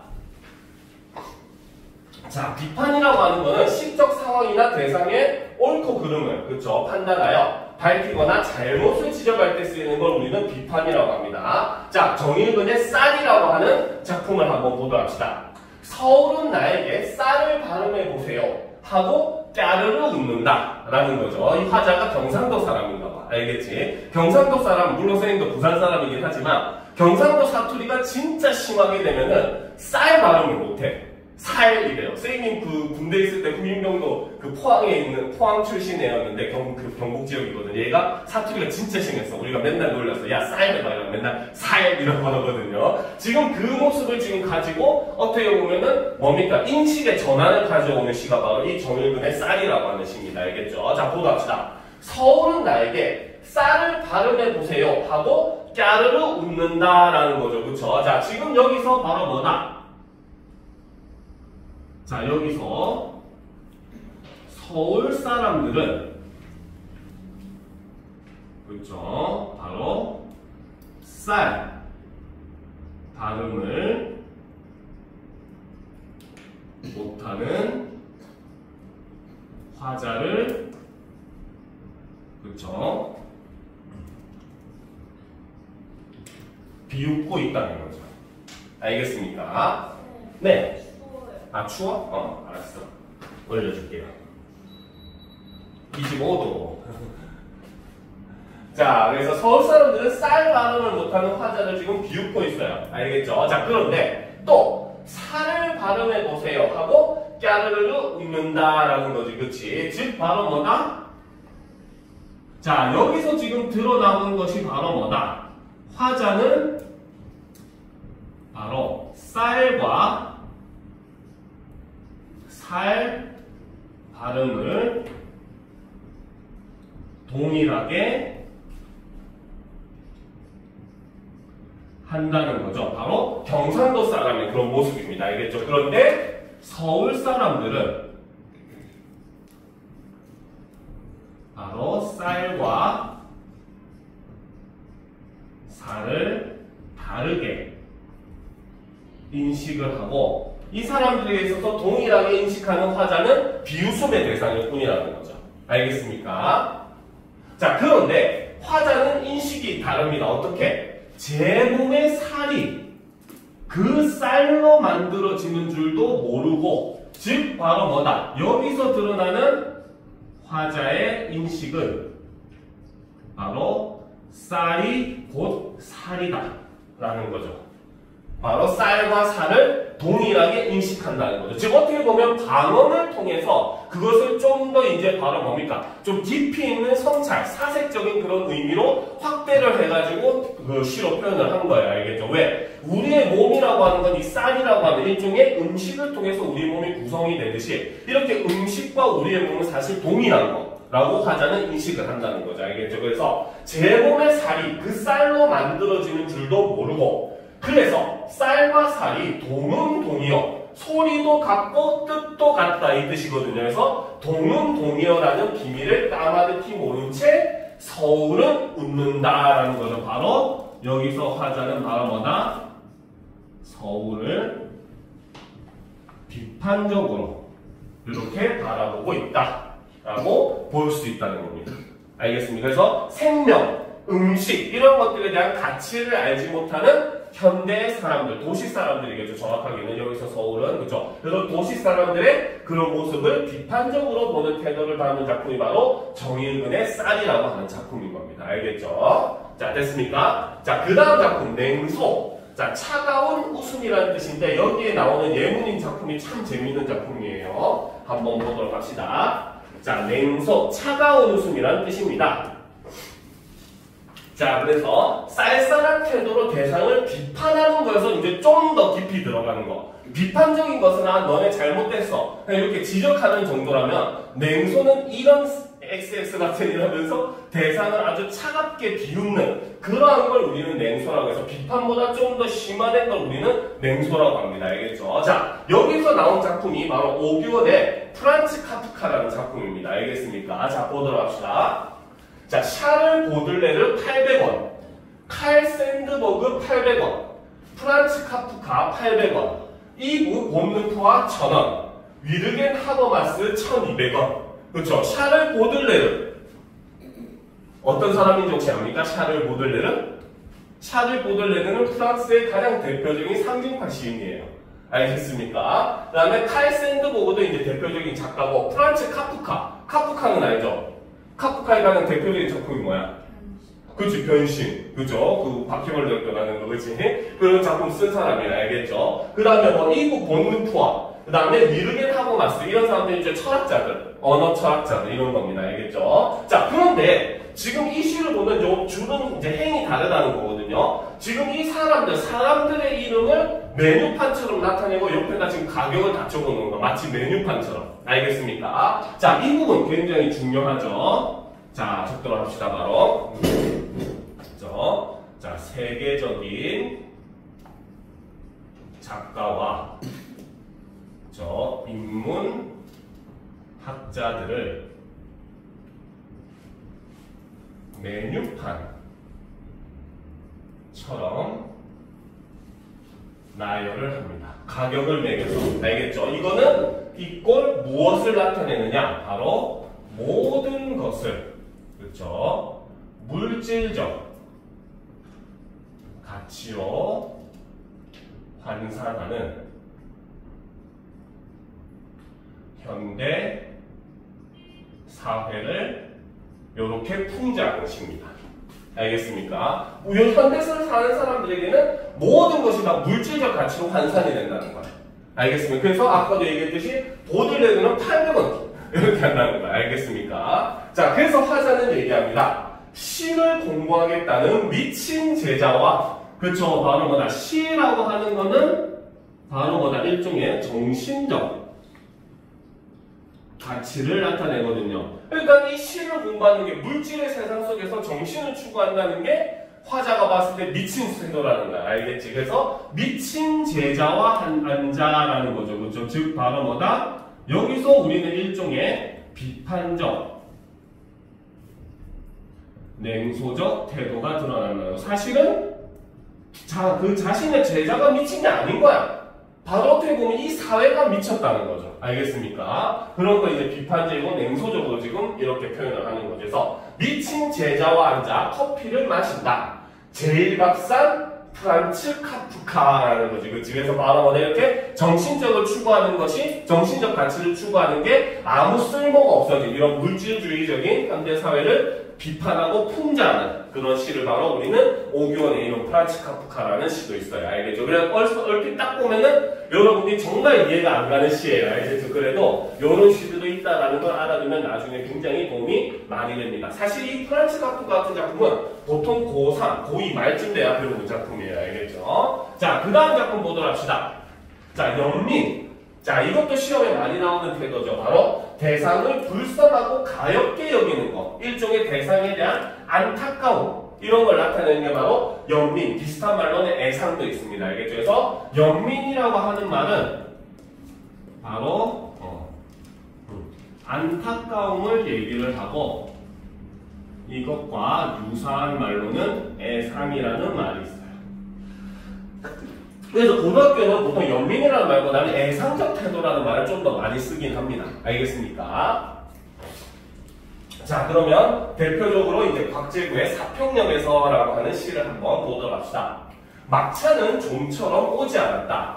A: 자, 비판이라고 하는 거는 시적 상황이나 대상의 옳고 그름을 그쵸 판단하여 밝히거나 잘못을 지적할 때 쓰이는 걸 우리는 비판이라고 합니다. 자, 정일근의 쌀이라고 하는 작품을 한번 보도록 합시다. 서울은 나에게 쌀을 발음해 보세요 하고 까르르 웃는다 라는 거죠. 이 화자가 경상도 사람인가 봐. 알겠지? 경상도 사람, 물론 선생님도 부산 사람이긴 하지만 경상도 사투리가 진짜 심하게 되면은 쌀 발음을 못해. 살이래요. 선생님 그 군대 있을 때 후임병도 그 포항에 있는 포항 출신 애였는데 경북 지역이거든. 얘가 사투리가 진짜 심했어. 우리가 맨날 놀렸어. 야 쌀 해봐. 맨날 살 이런 하거든요. 지금 그 모습을 지금 가지고 어떻게 보면은 뭡니까? 인식의 전환을 가져오는 시가 바로 이 정일근의 쌀이라고 하는 시입니다. 알겠죠? 자 보도록 합시다. 서울은 나에게 쌀을 발음해 보세요 하고 까르르 웃는다라는 거죠. 그쵸? 자 지금 여기서 바로 뭐다? 자 여기서 서울 사람들은 그렇죠 바로 쌀 발음을 못하는 화자를 그렇죠 비웃고 있다는 거죠. 알겠습니까? 네. 아 추워? 알았어. 올려줄게요. 25도. 자, 그래서 서울 사람들은 쌀 발음을 못하는 화자를 지금 비웃고 있어요. 알겠죠? 자, 그런데 또 살을 발음해 보세요 하고 까르르르 웃는다라는 거지, 그치? 즉 바로 뭐다? 자, 여기서 지금 드러나는 것이 바로 뭐다? 화자는 바로 쌀과 살 발음을 동일하게 한다는 거죠. 바로 경상도 사람의 그런 모습입니다. 알겠죠? 그런데 서울 사람들은 바로 쌀과 살을 다르게 인식을 하고 이 사람들에게 있어서 동일하게 인식하는 화자는 비웃음의 대상일 뿐이라는 거죠. 알겠습니까? 자, 그런데 화자는 인식이 다릅니다. 어떻게? 제 몸의 살이 그 쌀로 만들어지는 줄도 모르고 즉 바로 뭐다? 여기서 드러나는 화자의 인식은 바로 쌀이 곧 살이다 라는 거죠. 바로 쌀과 살을 동일하게 인식한다는 거죠. 즉 어떻게 보면 방언을 통해서 그것을 좀 더 이제 바로 뭡니까? 좀 깊이 있는 성찰, 사색적인 그런 의미로 확대를 해가지고 그 시로 표현을 한 거예요. 알겠죠? 왜? 우리의 몸이라고 하는 건 이 쌀이라고 하는 일종의 음식을 통해서 우리 몸이 구성이 되듯이 이렇게 음식과 우리의 몸은 사실 동일한 거. 라고 화자는 인식을 한다는 거죠. 알겠죠? 그래서 제 몸의 살이 그 쌀로 만들어지는 줄도 모르고 그래서 쌀과 살이 동음동이어 소리도 같고 뜻도 같다 이 뜻이거든요. 그래서 동음동이어라는 비밀을 까마득히 모른 채 서울은 웃는다라는 거죠. 바로 여기서 화자는 바로 뭐다? 서울을 비판적으로 이렇게 바라보고 있다 라고 볼 수 있다는 겁니다. 알겠습니까? 그래서 생명, 음식 이런 것들에 대한 가치를 알지 못하는 현대 사람들, 도시 사람들이겠죠. 정확하게는 여기서 서울은 그렇죠. 그래서 도시 사람들의 그런 모습을 비판적으로 보는 태도를 담은 작품이 바로 정일근의 쌀이라고 하는 작품인 겁니다. 알겠죠? 자, 됐습니까? 자, 그 다음 작품 냉소. 자, 차가운 웃음이라는 뜻인데 여기에 나오는 예문인 작품이 참 재미있는 작품이에요. 한번 보도록 합시다. 자, 냉소, 차가운 웃음이라는 뜻입니다. 자, 그래서 쌀쌀한 태도로 대상을 비판하는 거에서 이제 좀 더 깊이 들어가는 거. 비판적인 것은 너네 잘못됐어. 그냥 이렇게 지적하는 정도라면 냉소는 이런 XX 같은 이러면서 대상을 아주 차갑게 비웃는 그러한 걸 우리는 냉소라고 해서 비판보다 좀 더 심화된 걸 우리는 냉소라고 합니다. 알겠죠? 자, 여기서 나온 작품이 바로 오규어의 프란츠 카프카라는 작품입니다. 알겠습니까? 자, 보도록 합시다. 자, 샤를 보들레르 800원, 칼 샌드버그 800원, 프란츠 카프카 800원, 이 본르프와 1000원, 위르겐 하버마스 1200원. 그렇죠. 샤를 보들레르. 어떤 사람인지 혹시 압니까? 샤를 보들레르? 샤를 보들레르는 프랑스의 가장 대표적인 상징파 시인이에요. 알겠습니까? 그 다음에 칼 샌드보그도 이제 대표적인 작가고, 프란츠 카프카. 카프카는 알죠? 카프카에 가장 대표적인 작품이 뭐야? 그치, 변신. 그죠? 그 바퀴벌레 변하는 거, 그치? 그런 작품 쓴 사람이라 알겠죠? 그 다음에 뭐, 이브 본누푸아. 그 다음에 위르겐 하버마스. 이런 사람들이 이제 철학자들, 언어 철학자들, 이런 겁니다. 알겠죠? 자, 그런데, 지금 이 시를 보면 요 줄은 이제 행이 다르다는 거거든요. 지금 이 사람들의 이름을 메뉴판처럼 나타내고 옆에다 지금 가격을 다 적어놓은 거. 마치 메뉴판처럼. 알겠습니까? 자, 이 부분 굉장히 중요하죠. 자, 적도록 합시다, 바로. 그죠? 자, 세계적인 작가와 인문 학자들을 메뉴판처럼 나열을 합니다. 가격을 매겨서. 알겠죠? 이거는 이꼴 무엇을 나타내느냐? 바로 모든 것을, 그렇죠? 물질적 가치로 환산하는 현대 사회를 이렇게 풍자하는 것입니다. 알겠습니까? 현대사를 사는 사람들에게는 모든 것이 다 물질적 가치로 환산이 된다는 거예요. 알겠습니까? 그래서 아까도 얘기했듯이 보들레르는 800원 이렇게 한다는 거예요. 알겠습니까? 자, 그래서 화자는 얘기합니다. 시를 공부하겠다는 미친 제자와, 그렇죠? 바로 뭐다? 시라고 하는 거는 바로 뭐다? 일종의 정신적 가치를 나타내거든요. 그러니까 이 시를 공부하는 게 물질의 세상 속에서 정신을 추구한다는 게 화자가 봤을 때 미친 태도라는 거야. 알겠지? 그래서 미친 제자와 한자라는 거죠. 그렇죠? 즉 바로 뭐다? 여기서 우리는 일종의 비판적, 냉소적 태도가 드러나는 거예요. 사실은 그 자신의 제자가 미친 게 아닌 거야. 바로 어떻게 보면 이 사회가 미쳤다는 거죠. 알겠습니까? 그런 거 이제 비판적이고 냉소적으로 지금 이렇게 표현을 하는 거죠. 그래서 미친 제자와 앉아 커피를 마신다. 제일 값싼 프란츠 카프카라는 거지. 그치? 그래서 바로 이렇게 정신적을 추구하는 것이, 정신적 가치를 추구하는 게 아무 쓸모가 없어진 이런 물질주의적인 현대사회를 비판하고 풍자하는 그런 시를 바로 우리는 오규원의 이런 프란츠 카프카라는 시도 있어요. 알겠죠? 그래서 얼핏 딱 보면은 여러분들이 정말 이해가 안 가는 시예요. 알겠죠? 그래도 이런 시들도 있다라는 걸 알아두면 나중에 굉장히 도움이 많이 됩니다. 사실 이 프란츠 카프카 같은 작품은 보통 고3, 고2 말쯤 돼야 배우는 작품이에요. 알겠죠? 자, 그 다음 작품 보도록 합시다. 자, 연민. 자, 이것도 시험에 많이 나오는 태도죠. 바로 대상을 불쌍하고 가엽게 여기는 것. 일종의 대상에 대한 안타까움. 이런 걸 나타내는 게 바로 연민. 비슷한 말로는 애상도 있습니다. 알겠죠? 그래서 연민이라고 하는 말은 바로 안타까움을 얘기를 하고, 이것과 유사한 말로는 애상이라는 말이 있어요. 그래서 고등학교는 보통 연민이라는 말보다는 애상적 태도라는 말을 좀 더 많이 쓰긴 합니다. 알겠습니까? 자, 그러면 대표적으로 이제 곽재구의 사평역에서라고 하는 시를 한번 보도록 합시다. 막차는 좀처럼 오지 않았다.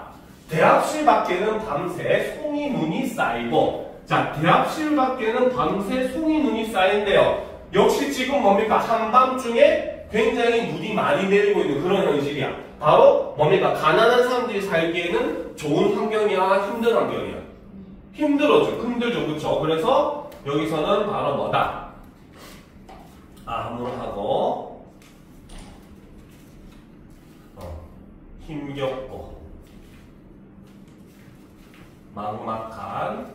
A: 대합실 밖에는 밤새 송이 눈이 쌓이고, 자, 대합실 밖에는 밤새 송이 눈이 쌓인대요. 역시 지금 뭡니까? 한밤중에 굉장히 눈이 많이 내리고 있는 그런 현실이야. 바로 뭡니까? 가난한 사람들이 살기에는 좋은 환경이야, 힘든 환경이야? 힘들죠. 그쵸? 그래서 여기서는 바로 뭐다? 암울하고 힘겹고 막막한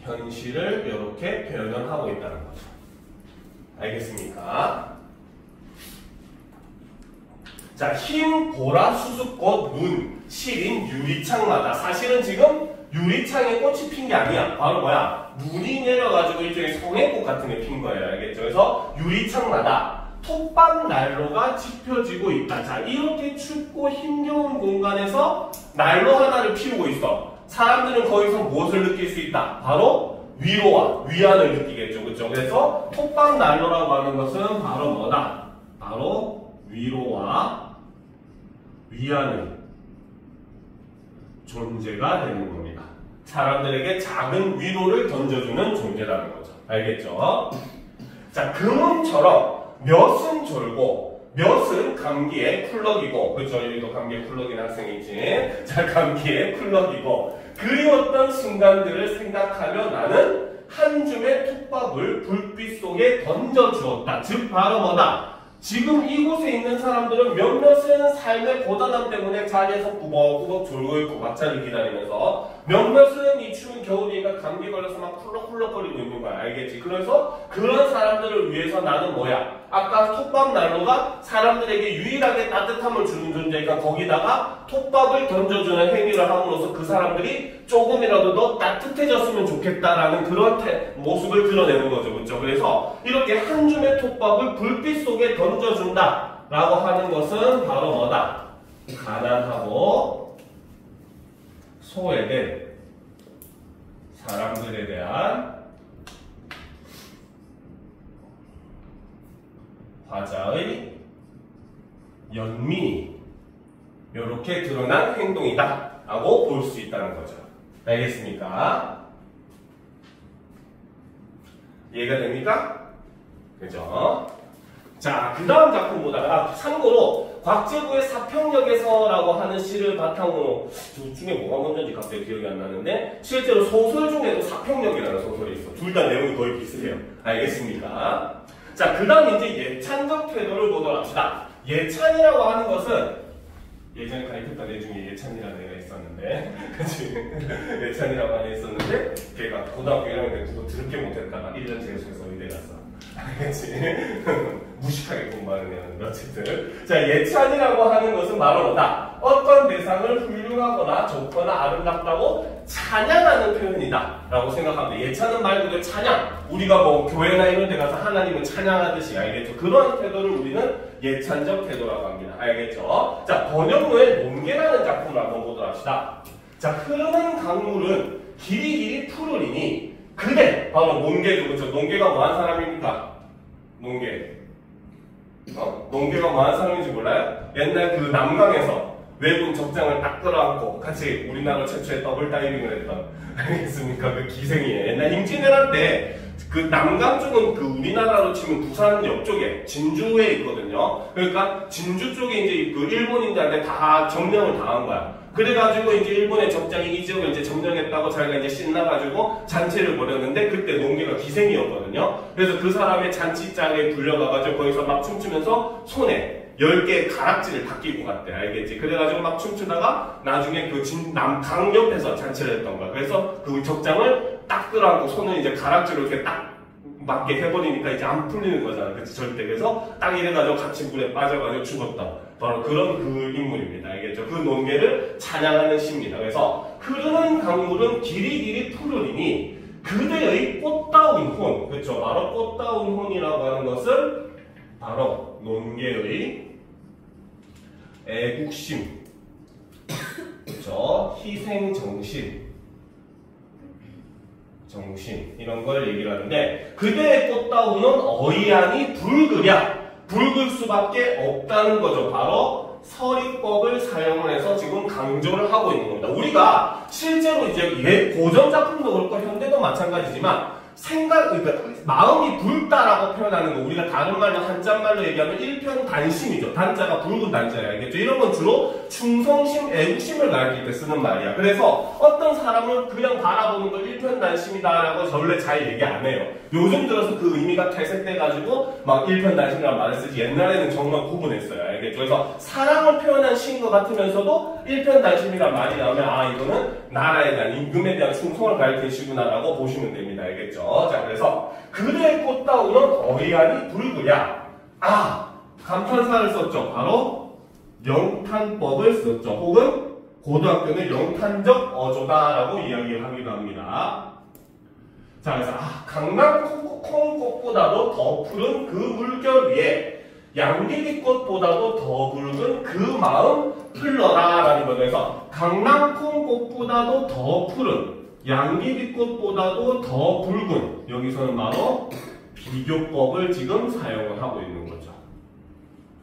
A: 현실을 이렇게 표현을 하고 있다는 거죠. 알겠습니까? 자, 흰 보라 수숫꽃 눈 시린 유리창마다. 사실은 지금 유리창에 꽃이 핀 게 아니야. 바로 뭐야? 눈이 내려가지고 일종의 성애꽃 같은 게 핀 거예요. 알겠죠? 그래서 유리창마다 톱밥 난로가 지펴지고 있다. 자, 이렇게 춥고 힘겨운 공간에서 난로 하나를 피우고 있어. 사람들은 거기서 무엇을 느낄 수 있다? 바로 위로와 위안을 느끼겠죠. 그렇죠? 그래서 톱밥난로라고 하는 것은 바로 뭐다? 바로 위로와 위안의 존재가 되는 겁니다. 사람들에게 작은 위로를 던져주는 존재라는 거죠. 알겠죠? 자, 금음처럼 몇은 졸고 몇은 감기에 쿨럭이고, 그렇죠? 여기도 감기에 쿨럭인 학생이 있지. 자, 감기에 쿨럭이고, 그리웠던 순간들을 생각하며 나는 한 줌의 톱밥을 불빛 속에 던져주었다. 즉 바로 뭐다? 지금 이곳에 있는 사람들은 몇몇은 삶의 고단함 때문에 자리에서 꾸벅꾸벅 졸고 있고 막차를 기다리면서, 몇몇은 이 추운 겨울이니까 감기 걸려서 막 쿨럭쿨럭거리고 있는 거야. 알겠지? 그래서 그런 사람들을 위해서 나는 뭐야? 아까 톱밥난로가 사람들에게 유일하게 따뜻함을 주는 존재니까 거기다가 톱밥을 던져주는 행위를 함으로써 그 사람들이 조금이라도 더 따뜻해졌으면 좋겠다라는 그런 모습을 드러내는 거죠. 그렇죠? 그래서 이렇게 한 줌의 톱밥을 불빛 속에 던져준다 라고 하는 것은 바로 뭐다? 가난하고 소외된 사람들에 대한 화자의 연민이 이렇게 드러난 행동이다 라고 볼 수 있다는 거죠. 알겠습니까? 이해가 됩니까? 그죠? 자, 그 다음 작품 보다가 참고로 곽재구의 사평역에서라고 하는 시를 바탕으로, 둘 중에 뭐가 먼저인지 갑자기 기억이 안 나는데 실제로 소설 중에도 사평역이라는 소설이 있어. 둘 다 내용이 거의 비슷해요. 알겠습니까? 자, 그 다음 이제 예찬적 태도를 보도록 합시다. 예찬이라고 하는 것은 예전에 가르쳤던 애 중에 예찬이라는 애가 있었는데, 그치? 예찬이라고 하는 애 있었는데, 걔가 고등학교 1학년 때 그거 드럽게 못했다가 1년 재수해서 의대 갔어. 알겠지? 무식하게 공부하는 애였는데, 어쨌든. 자, 예찬이라고 하는 것은 바로 뭐다? 어떤 대상을 훌륭하거나 좋거나 아름답다고 찬양하는 표현이다 라고 생각합니다. 예찬은 말 그대로 찬양. 우리가 뭐 교회나 이런 데 가서 하나님을 찬양하듯이, 알겠죠? 그런 태도를 우리는 예찬적 태도라고 합니다. 알겠죠? 자, 번역로의 논계라는 작품을 한번 보도록 합시다. 자, 흐르는 강물은 길이길이 푸르리니 그대, 바로 논계죠. 그렇죠? 논계가 뭐한 사람입니까? 논계. 논계가 뭐한 사람인지 몰라요? 옛날 그 남강에서 외국 적장을 딱 끌어안고 같이 우리나라 최초의 더블 다이빙을 했던, 알겠습니까? 그 기생이에요. 옛날 임진왜란 때 그 남강 쪽은 그 우리나라로 치면 부산 옆쪽에 진주에 있거든요. 그러니까 진주 쪽에 이제 그 일본인들한테 다 점령을 당한 거야. 그래가지고 이제 일본의 적장이 이 지역을 이제 점령했다고 자기가 이제 신나가지고 잔치를 벌였는데 그때 농계가 기생이었거든요. 그래서 그 사람의 잔치장에 불려가가지고 거기서 막 춤추면서 손에 10개의 가락지를 다 끼고 갔대. 알겠지? 그래가지고 막 춤추다가 나중에 그 남강 옆에서 잔치를 했던 거야. 그래서 그 적장을 딱 끌어안고 손을 이제 가락지로 이렇게 딱 맞게 해버리니까 이제 안 풀리는 거잖아. 그치? 절대. 그래서 딱 이래가지고 같이 물에 빠져가지고 죽었다. 바로 그런 그 인물입니다. 알겠죠? 그 논계를 찬양하는 시입니다. 그래서 흐르는 강물은 길이길이 푸르리니 그대의 꽃다운 혼. 그렇죠? 바로 꽃다운 혼이라고 하는 것은 바로 논계의 애국심, 그렇죠? 희생정신, 이런 걸 얘기를 하는데, 그대의 꽃다운은 어이하니 붉으랴, 붉을 수밖에 없다는 거죠. 바로 서리법을 사용을 해서 지금 강조를 하고 있는 겁니다. 우리가 실제로 이제 고전 작품도 그렇고 현대도 마찬가지지만 그러니까 마음이 붉다라고 표현하는 거, 우리가 다른 말로 한자말로 얘기하면 일편단심이죠. 단자가 붉은 단자예요. 알겠죠? 이런 건 주로 충성심, 애국심을 가리킬 때 쓰는 말이야. 그래서 어떤 사람을 그냥 바라보는 걸 일편단심이다라고 원래 잘 얘기 안 해요. 요즘 들어서 그 의미가 퇴색돼가지고 막 일편단심이라는 말을 쓰지, 옛날에는 정말 구분했어요. 알겠죠? 그래서 사랑을 표현한 시인 것 같으면서도 일편단심이라는 말이 나오면 아, 이거는 나라에 대한 임금에 대한 충성을 가리키는 시구나라고 보시면 됩니다. 알겠죠? 자, 그래서 그대의 꽃다운은 어이하니 붉으랴. 아, 감탄사를 썼죠. 바로 영탄법을 썼죠. 혹은 고등학교는 영탄적 어조다라고 이야기를 하기도 합니다. 자, 그래서 강남 콩꽃보다도 더 푸른 그 물결 위에 양귀비꽃보다도 더 붉은 그 마음 흘러라라는 거죠. 그래서 강낭콩꽃보다도 더 푸른, 양귀비꽃보다도 더 붉은, 여기서는 바로 비교법을 지금 사용을 하고 있는 거죠.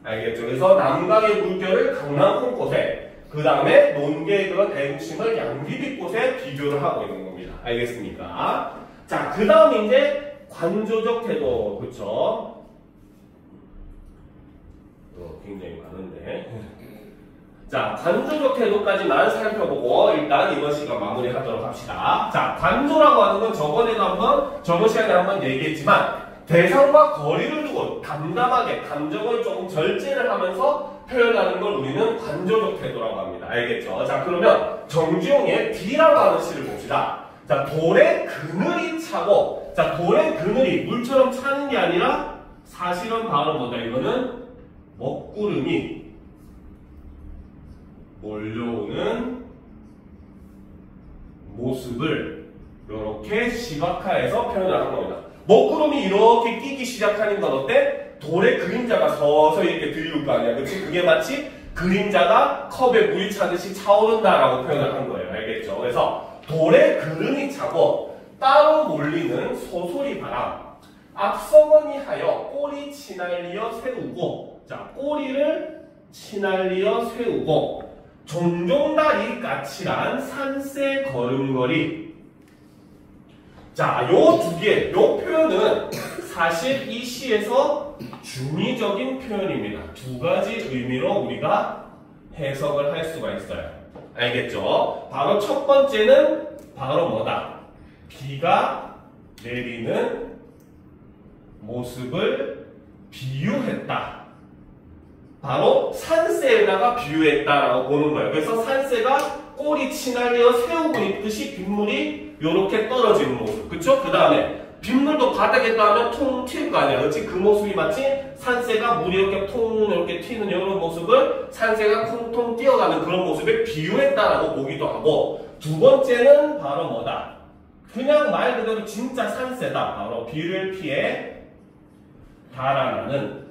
A: 알겠죠? 그래서 남강의 물결을 강낭콩꽃에, 그 다음에 논계의 그런 애국심을 양귀비꽃에 비교를 하고 있는 겁니다. 알겠습니까? 자, 그 다음 이제 관조적 태도, 그쵸? 굉장히 많은데. 자, 관조적 태도까지만 살펴보고 일단 이번 시간 마무리하도록 합시다. 자, 관조라고 하는 건 저번 시간에 한번 얘기했지만 대상과 거리를 두고 담담하게 감정을 조금 절제를 하면서 표현하는 걸 우리는 관조적 태도라고 합니다. 알겠죠? 자, 그러면 정주영의 D라고 하는 시를 봅시다. 자, 돌에 그늘이 차고, 자, 돌에 그늘이 물처럼 차는 게 아니라 사실은 바로 뭐다? 이거는 먹구름이 몰려오는 모습을 이렇게 시각화해서 표현을 한 겁니다. 먹구름이 이렇게 끼기 시작하는 건 어때? 돌의 그림자가 서서히 이렇게 들리울 거 아니야. 그치? 그게 마치 그림자가 컵에 물이 차듯이 차오른다라고 표현을 한 거예요. 알겠죠? 그래서 돌에 그늘이 차고 따로 몰리는 소소리 바람, 앞서거니 하여 꼬리 치날리어 세우고, 자, 꼬리를 치날리어 세우고 종종다리 까칠한 산새 걸음걸이. 자, 요 두 개, 요 표현은 사실 이 시에서 중의적인 표현입니다. 두 가지 의미로 우리가 해석을 할 수가 있어요. 알겠죠? 바로 첫 번째는 바로 뭐다? 비가 내리는 모습을 비유했다. 바로 산새에다가 비유했다라고 보는 거예요. 그래서 산새가 꼬리 치날려 세우고 있듯이 빗물이 이렇게 떨어지는 모습. 그쵸? 그 다음에 빗물도 바닥에 닿으면 통 튈 거 아니야. 그치? 그 모습이 마치 산새가 물이 이렇게 통 이렇게 튀는 이런 모습을 산새가 통통 뛰어가는 그런 모습에 비유했다라고 보기도 하고, 두 번째는 바로 뭐다? 그냥 말 그대로 진짜 산새다. 바로 비를 피해 달아나는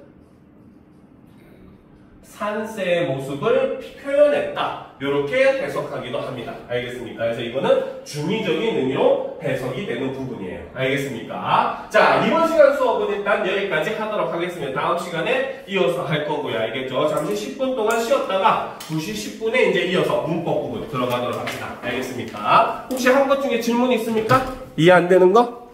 A: 산새의 모습을 표현했다. 이렇게 해석하기도 합니다. 알겠습니까? 그래서 이거는 중의적인 의미로 해석이 되는 부분이에요. 알겠습니까? 자, 이번 시간 수업은 일단 여기까지 하도록 하겠습니다. 다음 시간에 이어서 할 거고요. 알겠죠? 잠시 10분 동안 쉬었다가 2시 10분에 이제 이어서 문법 부분 들어가도록 합니다. 알겠습니까? 혹시 한 것 중에 질문 있습니까? 이해 안 되는 거?